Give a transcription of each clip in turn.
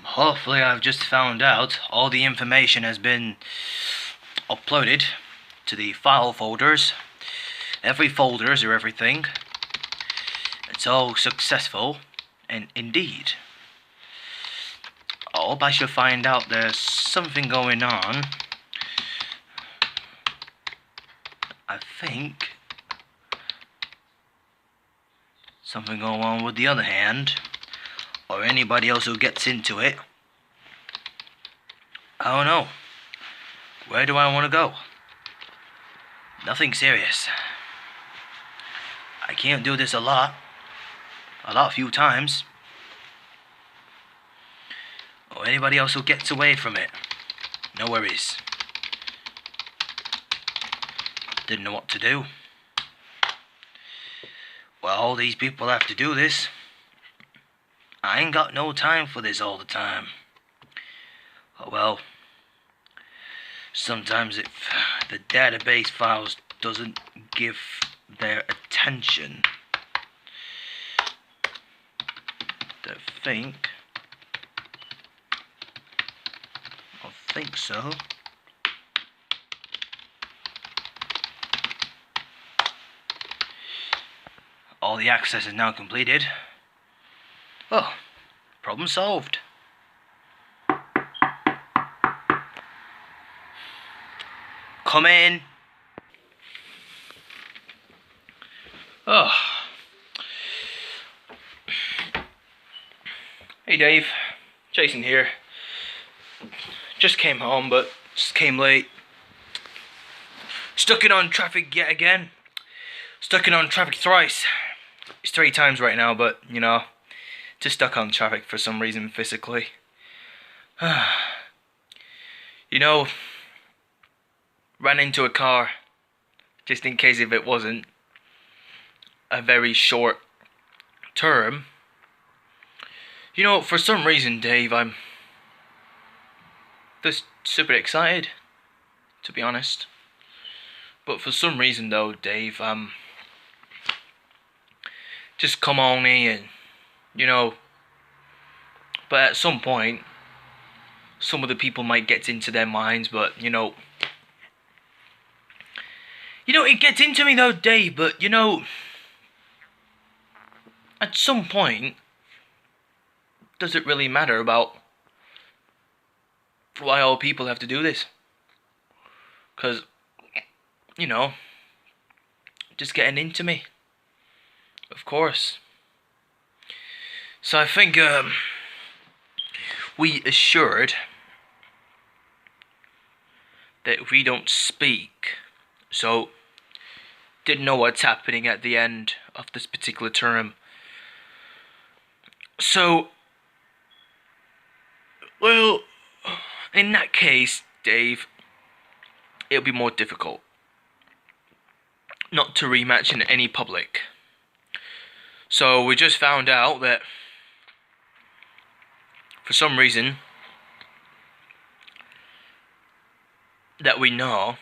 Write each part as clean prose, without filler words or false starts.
Hopefully I've just found out all the information has been uploaded to the file folders. Every folders or everything. It's all successful, and indeed. I hope I should find out there's something going on. I think something going on with the other hand, or anybody else who gets into it. I don't know. Where do I want to go? Nothing serious. I can't do this a few times. Or anybody else who gets away from it. No worries. Didn't know what to do. Well, all these people have to do this. I ain't got no time for this all the time. Oh well. Sometimes if the database files doesn't give their attention, I think so. All the access is now completed. Oh, problem solved. Come in. Oh. Hey Dave, Jason here. Just came home, but just came late. Stuck it on traffic yet again. Stuck it on traffic thrice. It's 3 times right now, but you know, just stuck on traffic for some reason physically. You know, ran into a car, just in case if it wasn't a very short term. You know, for some reason, Dave, I'm just super excited, to be honest. But for some reason though, Dave, just come on me and, you know, but at some point, some of the people might get into their minds, but, you know, it gets into me though, Dave, but, you know, at some point, does it really matter about why all people have to do this? Because, you know, just getting into me, of course. So I think, we assured that we don't speak, so didn't know what's happening at the end of this particular term. So, well, in that case, Dave, it'll be more difficult not to rematch in any public. So we just found out that for some reason that we know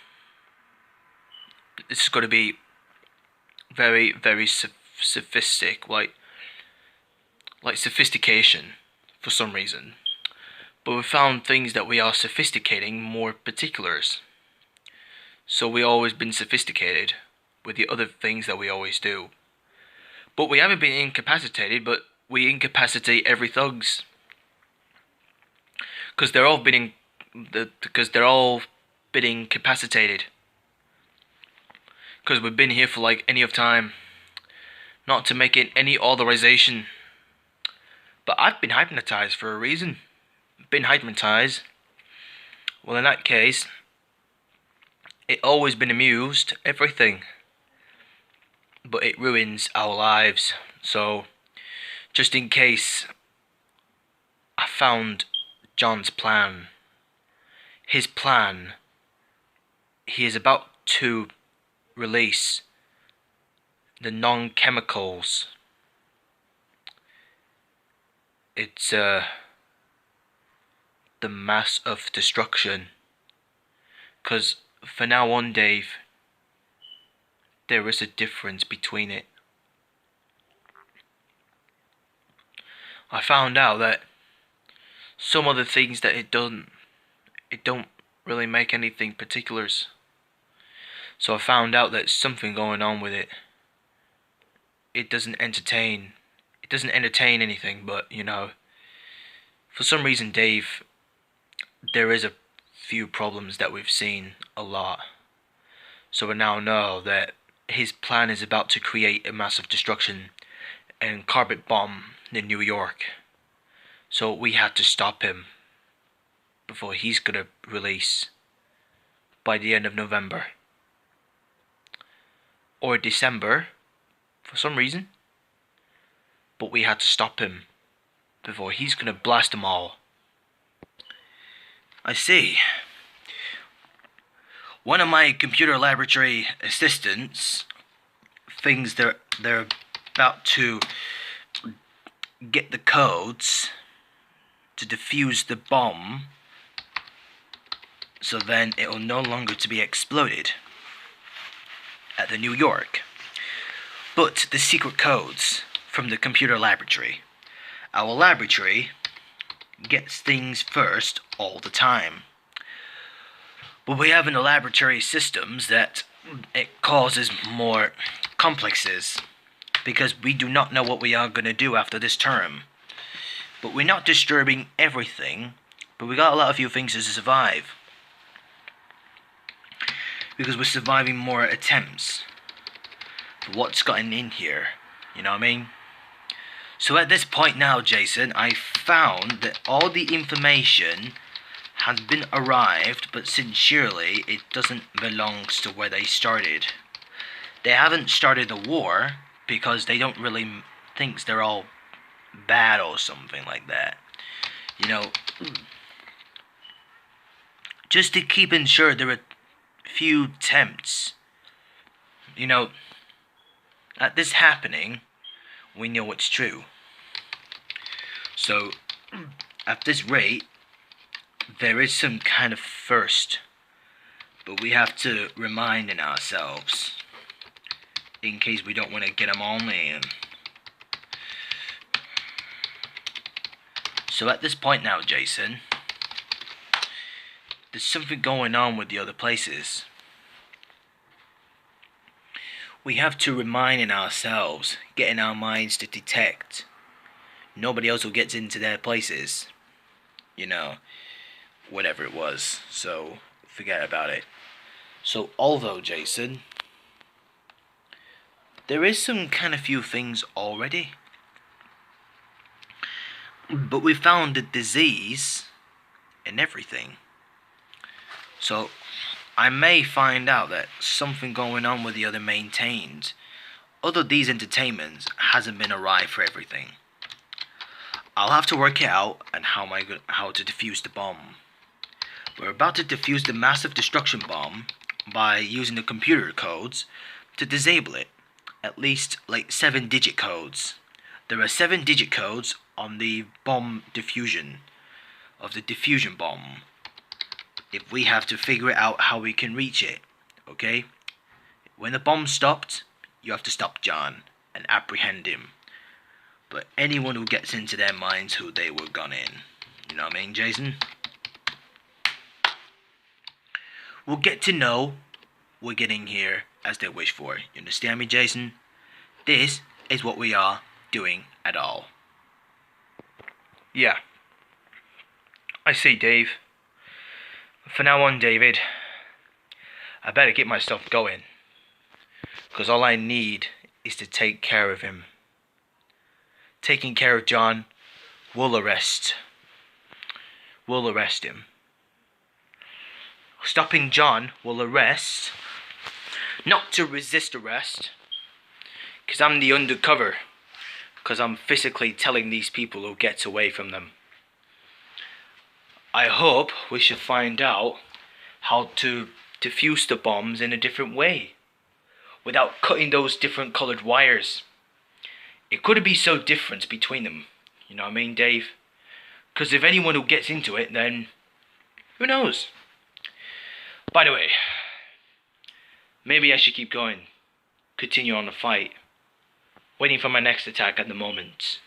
it's going to be very, very sophisticated, like sophistication for some reason. But we found things that we are sophisticating more particulars. So we always been sophisticated with the other things that we always do. But we haven't been incapacitated, but we incapacitate every thugs. Because they're all been incapacitated. Because we've been here for like any of time. Not to make it any authorization. But I've been hypnotized for a reason. Been hypnotized. Well, in that case, it always been amused, everything. But it ruins our lives. So, just in case, I found John's plan. His plan, he is about to release the non-chemicals. It's the mass of destruction. Because for now on, Dave, there is a difference between it. I found out that some other things that it don't really make anything particulars. So I found out that something going on with it. It doesn't entertain anything, but for some reason, Dave, there is a few problems that we've seen a lot. So we now know that his plan is about to create a massive destruction and carpet bomb in New York. So we had to stop him before he's gonna release by the end of November or December for some reason. But we had to stop him before he's gonna blast them all. I see. One of my computer laboratory assistants thinks they're about to get the codes to defuse the bomb, so then it will no longer to be exploded at the New York. But the secret codes from the computer laboratory. Our laboratory gets things first all the time. But we have in the laboratory systems that it causes more complexes because we do not know what we are going to do after this term. But we're not disturbing everything, but we got a lot of few things to survive. Because we're surviving more attempts for what's gotten in here, you know what I mean? So at this point now, Jason, I found that all the information has been arrived, but sincerely, it doesn't belong to where they started. They haven't started the war because they don't really think they're all bad or something like that. Just to keep ensure there are few attempts. At this happening, we know it's true. So, at this rate, there is some kind of first, but we have to remind ourselves in case we don't want to get them on in. So at this point now, Jason, there's something going on with the other places. We have to remind ourselves, getting our minds to detect nobody else who gets into their places. Whatever it was. So, forget about it. So, although, Jason, there is some kind of few things already. But we found the disease and everything. So, I may find out that something going on with the other maintained. Other these entertainments hasn't been arrived for everything. I'll have to work it out and how to defuse the bomb. We're about to defuse the massive destruction bomb by using the computer codes to disable it. At least like 7-digit codes. There are 7-digit codes on the bomb diffusion of the diffusion bomb. If we have to figure out how we can reach it, okay? When the bomb stopped, you have to stop John and apprehend him. But anyone who gets into their minds who they were gone in, you know what I mean, Jason? We'll get to know we're getting here as they wish for. You understand me, Jason? This is what we are doing at all. Yeah. I see, Dave. For now on, David, I better get myself going. Because all I need is to take care of him. Taking care of John will arrest him. Stopping John will arrest, not to resist arrest, because I'm the undercover, because I'm physically telling these people who gets away from them. I hope we should find out how to defuse the bombs in a different way, without cutting those different coloured wires. It couldn't be so different between them, you know what I mean, Dave? Because if anyone who gets into it, then who knows? By the way, maybe I should keep going, continue on the fight, waiting for my next attack at the moment.